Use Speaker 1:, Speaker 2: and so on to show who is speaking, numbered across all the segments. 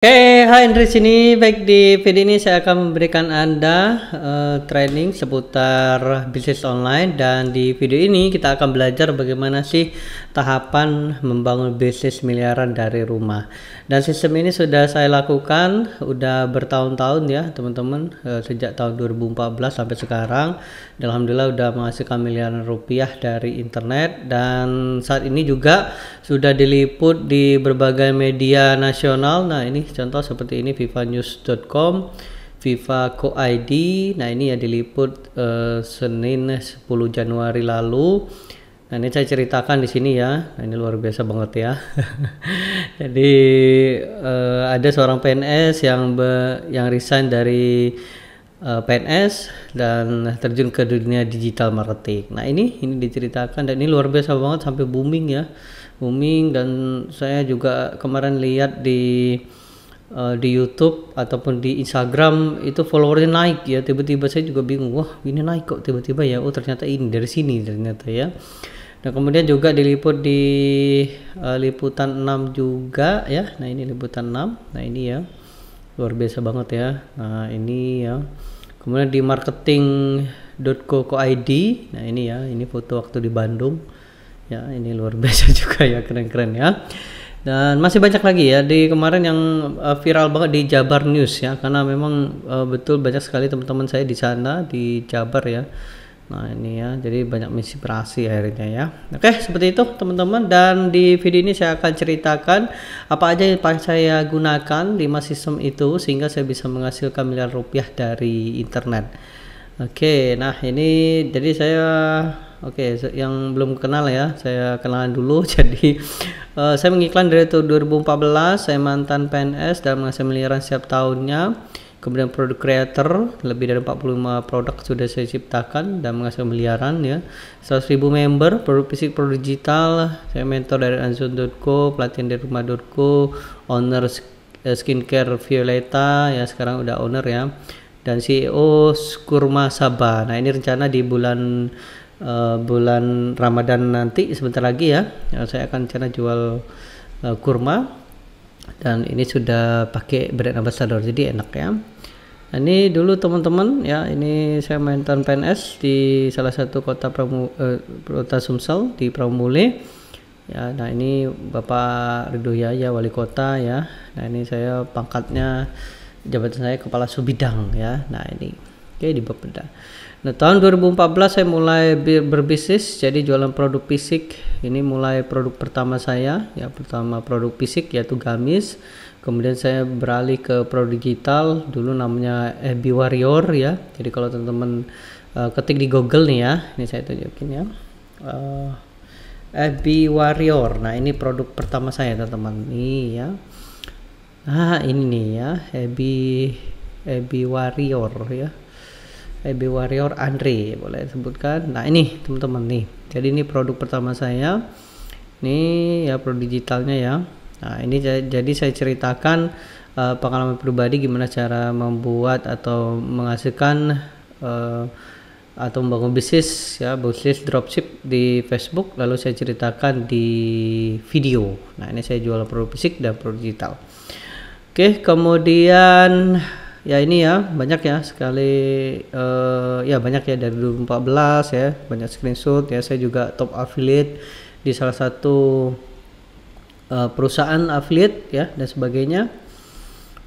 Speaker 1: Oke, hai Andri sini. Baik, di video ini saya akan memberikan Anda training seputar bisnis online, dan di video ini kita akan belajar bagaimana sih tahapan membangun bisnis miliaran dari rumah. Dan sistem ini sudah saya lakukan udah bertahun-tahun ya teman-teman, sejak tahun 2014 sampai sekarang. Dan alhamdulillah udah menghasilkan miliaran rupiah dari internet, dan saat ini juga sudah diliput di berbagai media nasional. Nah, ini contoh seperti ini, vivanews.com, viva.co.id. Nah, ini ya diliput Senin 10 Januari lalu. Nah, ini saya ceritakan di sini ya. Nah, ini luar biasa banget ya. Jadi ada seorang PNS yang resign dari PNS dan terjun ke dunia digital marketing. Nah, ini diceritakan, dan ini luar biasa banget sampai booming ya. Booming, dan saya juga kemarin lihat di YouTube ataupun di Instagram itu followernya naik ya. Tiba-tiba saya juga bingung, wah ini naik kok tiba-tiba ya. Oh, ternyata ini dari sini ternyata ya. Nah, kemudian juga diliput di liputan 6 juga ya. Nah, ini liputan 6. Nah, ini ya luar biasa banget ya. Nah, ini ya. Kemudian di marketing.co.id. Nah, ini ya, ini foto waktu di Bandung ya. Ini luar biasa juga ya, keren-keren ya. Dan masih banyak lagi ya, di kemarin yang viral banget di Jabar News ya, karena memang betul banyak sekali teman-teman saya di sana di Jabar ya. Nah, ini ya, jadi banyak inspirasi akhirnya ya. Oke, seperti itu teman-teman, dan di video ini saya akan ceritakan apa aja yang saya gunakan 5 sistem itu sehingga saya bisa menghasilkan miliar rupiah dari internet. Oke, nah ini jadi saya yang belum kenal ya, saya kenalan dulu. Jadi saya mengiklan dari tahun 2014, saya mantan PNS dan menghasilkan miliaran setiap tahunnya. Kemudian produk creator, lebih dari 45 produk sudah saya ciptakan dan menghasilkan miliaran ya. 100.000 member, produk fisik, produk digital. Saya mentor dari anzon.co, pelatihan dari rumah.co, owner skincare Violeta ya, sekarang udah owner ya. Dan CEO Kurma Sabah. Nah, ini rencana di bulan Ramadan nanti sebentar lagi ya. Saya akan rencana jual kurma. Dan ini sudah pakai brand ambassador, jadi enak ya. Nah, ini dulu teman-teman ya, ini saya mantan PNS di salah satu kota Sumsel di Pramule ya. Nah, ini Bapak Ridho Yahya wali kota ya. Nah, ini saya pangkatnya, jabatan saya kepala subidang ya. Nah, ini oke, di Bapeda. Nah, tahun 2014 saya mulai berbisnis, jadi jualan produk fisik. Ini mulai produk pertama saya ya, pertama produk fisik yaitu gamis. Kemudian saya beralih ke produk digital, dulu namanya FB Warrior ya. Jadi kalau teman-teman ketik di Google nih ya, ini saya tunjukin ya, FB Warrior. Nah, ini produk pertama saya teman-teman nih ya. Nah, ini nih ya, FB Warrior ya. FB Warrior Andre boleh sebutkan. Nah, ini teman-teman nih, jadi ini produk pertama saya nih ya, produk digitalnya ya. Nah, ini jadi saya ceritakan pengalaman pribadi gimana cara membuat atau menghasilkan atau membangun bisnis ya, bisnis dropship di Facebook, lalu saya ceritakan di video. Nah, ini saya jual produk fisik dan produk digital. Oke, kemudian ya ini ya, banyak ya sekali ya, banyak ya dari 2014 ya, banyak screenshot ya. Saya juga top affiliate di salah satu perusahaan affiliate ya, dan sebagainya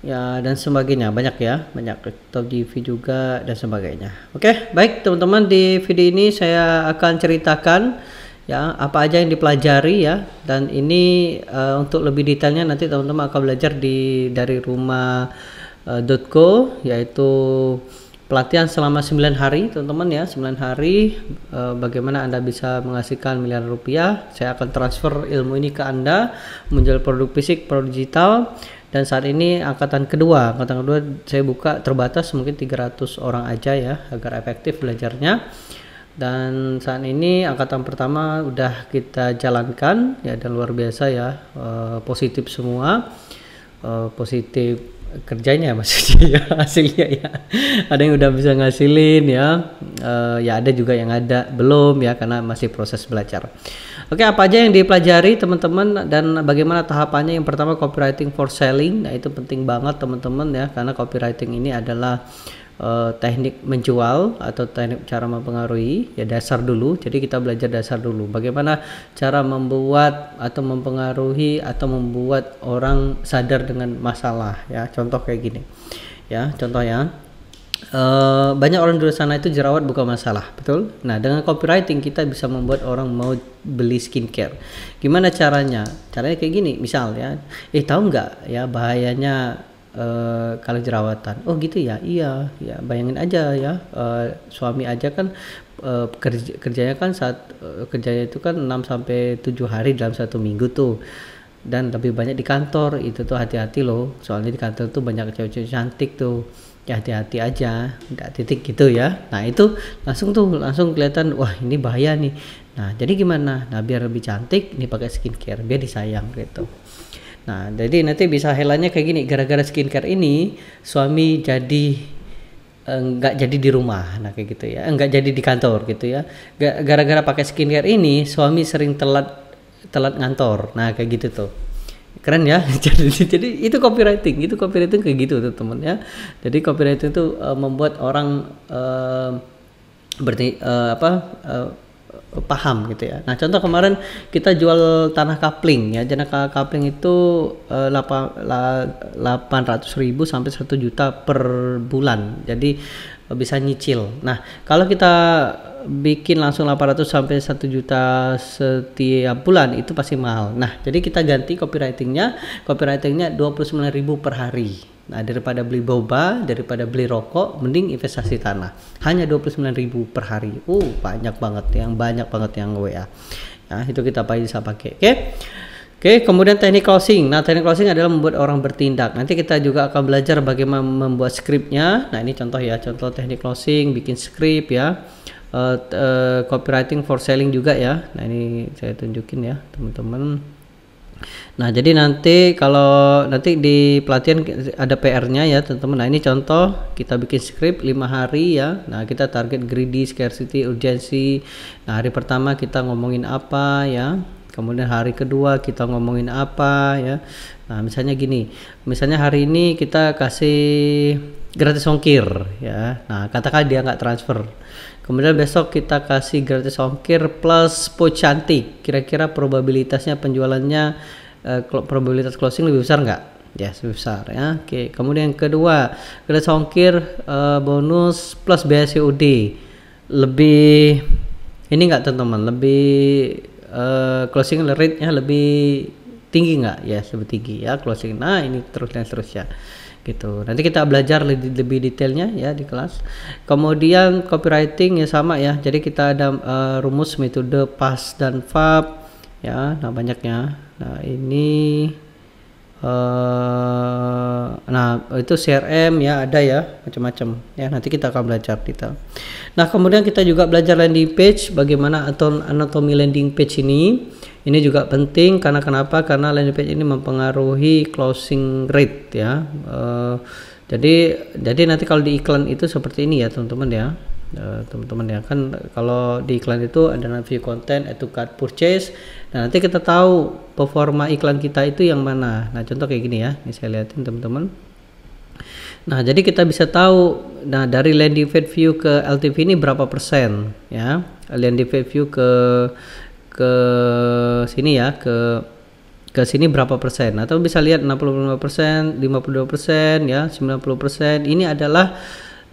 Speaker 1: ya, dan sebagainya, banyak ya, banyak top TV juga dan sebagainya. Oke, baik teman-teman, di video ini saya akan ceritakan ya apa aja yang dipelajari ya, dan ini untuk lebih detailnya nanti teman-teman akan belajar dari rumah.co, yaitu pelatihan selama 9 hari teman-teman ya, 9 hari bagaimana Anda bisa menghasilkan miliaran rupiah. Saya akan transfer ilmu ini ke Anda menjual produk fisik, produk digital. Dan saat ini angkatan kedua saya buka terbatas, mungkin 300 orang aja ya, agar efektif belajarnya. Dan saat ini angkatan pertama udah kita jalankan ya, dan luar biasa ya, positif semua. positif kerjanya maksudnya ya, hasilnya ya. Ada yang udah bisa ngasilin ya, ya ada juga yang ada belum ya, karena masih proses belajar. Oke, apa aja yang dipelajari teman-teman dan bagaimana tahapannya? Yang pertama copywriting for selling. Nah itu penting banget teman-teman ya, karena copywriting ini adalah teknik menjual atau teknik cara mempengaruhi ya, dasar dulu. Jadi kita belajar dasar dulu, bagaimana cara membuat atau mempengaruhi atau membuat orang sadar dengan masalah ya. Contoh kayak gini ya, contoh ya, banyak orang di luar sana itu jerawat bukan masalah, betul? Nah dengan copywriting kita bisa membuat orang mau beli skincare. Gimana caranya? Caranya kayak gini, misal ya, tahu nggak ya bahayanya kalau jerawatan? Oh gitu ya, iya ya, bayangin aja ya, suami aja kan kerjanya kan kerjanya itu kan 6 sampai 7 hari dalam 1 minggu tuh, dan lebih banyak di kantor. Itu tuh hati-hati loh, soalnya di kantor tuh banyak cewek-cewek cantik tuh ya, hati-hati aja, nggak titik gitu ya. Nah itu langsung kelihatan, wah ini bahaya nih. Nah jadi gimana? Nah biar lebih cantik ini pakai skincare, biar disayang gitu. Nah jadi nanti bisa headline-nya kayak gini, gara-gara skincare ini suami jadi nggak jadi di rumah, nah kayak gitu ya, nggak jadi di kantor gitu ya. Gara-gara pakai skincare ini suami sering telat ngantor, nah kayak gitu tuh. Keren ya. jadi itu copywriting kayak gitu tuh teman ya. Jadi copywriting itu membuat orang paham gitu ya. Nah contoh kemarin kita jual tanah kapling ya, tanah kapling itu 800.000 sampai 1 juta per bulan, jadi bisa nyicil. Nah kalau kita bikin langsung 800 sampai 1 juta setiap bulan itu pasti mahal. Nah jadi kita ganti copywritingnya 29.000 per hari. Nah daripada beli boba, daripada beli rokok, mending investasi tanah. Hanya 29.000 per hari. Banyak banget yang WA. Nah itu kita bisa pakai. Oke, kemudian teknik closing. Nah teknik closing adalah membuat orang bertindak. Nanti kita juga akan belajar bagaimana membuat skripnya. Nah ini contoh ya, contoh teknik closing, bikin skrip ya. Copywriting for selling juga ya. Nah ini saya tunjukin ya teman-teman. Nah jadi nanti kalau nanti di pelatihan ada PR-nya ya teman-teman. Nah ini contoh kita bikin skrip 5 hari ya. Nah kita target greedy, scarcity, urgency. Nah hari pertama kita ngomongin apa ya, kemudian hari kedua kita ngomongin apa ya. Nah misalnya gini, misalnya hari ini kita kasih gratis ongkir ya. Nah katakan dia nggak transfer, kemudian besok kita kasih gratis ongkir plus po cantik, kira-kira probabilitasnya penjualannya probabilitas closing lebih besar nggak? Ya lebih besar ya. Oke, kemudian yang kedua gratis ongkir bonus plus biaya COD, lebih ini nggak teman-teman, lebih closing rate-nya lebih tinggi nggak? Ya lebih tinggi ya closing. Nah ini terus dan seterusnya gitu. Nanti kita belajar lebih detailnya ya di kelas. Kemudian copywriting ya sama ya. Jadi kita ada rumus metode PAS dan FAB ya. Nah banyaknya. Nah ini nah itu CRM ya, ada ya macam-macam ya. Nanti kita akan belajar detail. Nah kemudian kita juga belajar landing page, bagaimana atau anatomi landing page ini juga penting. Karena kenapa? Karena landing page ini mempengaruhi closing rate ya. Jadi nanti kalau di iklan itu seperti ini ya teman-teman ya. Teman-teman ya, kan kalau di iklan itu ada view content, add to cart, purchase. Nah nanti kita tahu performa iklan kita itu yang mana. Nah contoh kayak gini ya, ini saya lihatin teman-teman. Nah jadi kita bisa tahu, nah dari landing page view ke LTV ini berapa persen ya, landing page view ke sini ya, ke sini berapa persen, atau bisa lihat 65%, 52% ya, 90%. Ini adalah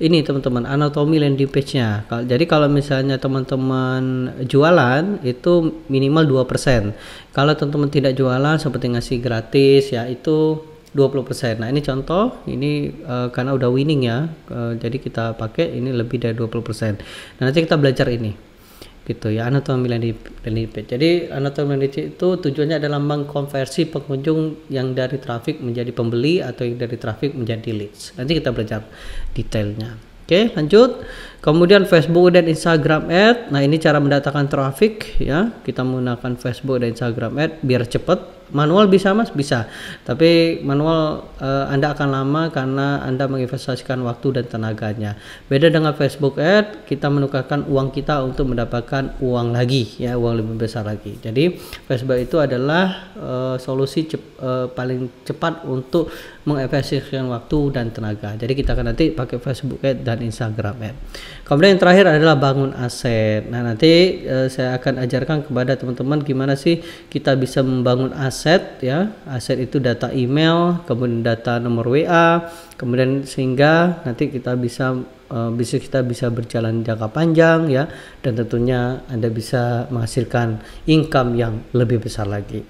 Speaker 1: ini teman-teman anatomi landing page-nya. Jadi kalau misalnya teman-teman jualan itu minimal 2%. Kalau teman-teman tidak jualan seperti ngasih gratis ya itu 20%. Nah ini contoh, ini karena udah winning ya, jadi kita pakai ini lebih dari 20%. Nah nanti kita belajar ini gitu ya, anatomi landing page. Jadi anatomi landing page itu tujuannya adalah mengkonversi pengunjung yang dari traffic menjadi pembeli atau yang dari traffic menjadi leads. Nanti kita belajar detailnya. Oke, lanjut. Kemudian Facebook dan Instagram ad. Nah ini cara mendatangkan traffic ya. Kita menggunakan Facebook dan Instagram ad biar cepat manual bisa Mas, bisa. Tapi manual Anda akan lama karena Anda menginvestasikan waktu dan tenaganya. Beda dengan Facebook Ad, kita menukarkan uang kita untuk mendapatkan uang lagi ya, uang lebih besar lagi. Jadi Facebook itu adalah solusi paling cepat untuk mengefisienkan waktu dan tenaga. Jadi kita akan nanti pakai Facebook Ad dan Instagram Ad. Kemudian yang terakhir adalah bangun aset. Nah, nanti saya akan ajarkan kepada teman-teman gimana sih kita bisa membangun aset ya. Aset itu data email, kemudian data nomor WA, kemudian sehingga nanti kita bisa bisnis kita bisa berjalan jangka panjang ya, dan tentunya Anda bisa menghasilkan income yang lebih besar lagi.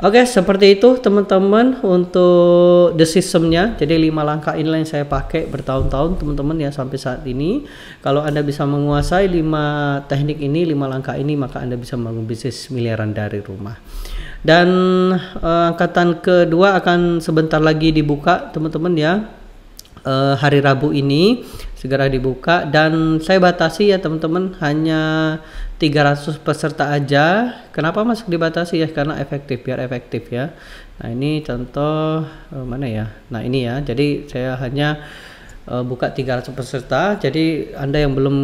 Speaker 1: Oke, seperti itu teman-teman untuk the systemnya. Jadi 5 langkah inilah yang saya pakai bertahun-tahun teman-teman ya sampai saat ini. Kalau Anda bisa menguasai 5 teknik ini, 5 langkah ini, maka Anda bisa membangun bisnis miliaran dari rumah. Dan angkatan kedua akan sebentar lagi dibuka teman-teman ya. Hari Rabu ini segera dibuka, dan saya batasi ya teman-teman, hanya 300 peserta aja. Kenapa Mas dibatasi ya? Karena efektif, biar efektif ya. Nah ini contoh mana ya, nah ini ya, jadi saya hanya buka 300 peserta. Jadi Anda yang belum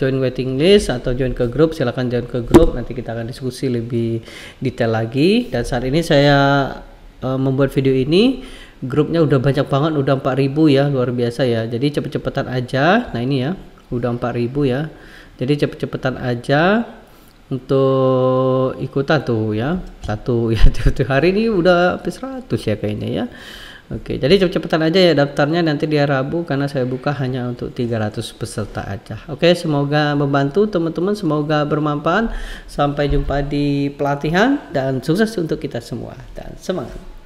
Speaker 1: join waiting list atau join ke grup, silahkan join ke grup, nanti kita akan diskusi lebih detail lagi. Dan saat ini saya membuat video ini, grupnya udah banyak banget, udah 4.000 ya, luar biasa ya. Jadi cepet-cepetan aja. Nah ini ya, udah 4.000 ya. Jadi cepet-cepetan aja untuk ikutan tuh ya. Satu ya, hari ini udah habis 100 ya kayaknya ya. Oke, jadi cepet-cepetan aja ya daftarnya nanti di hari Rabu, karena saya buka hanya untuk 300 peserta aja. Oke, semoga membantu teman-teman, semoga bermanfaat. Sampai jumpa di pelatihan dan sukses untuk kita semua dan semangat.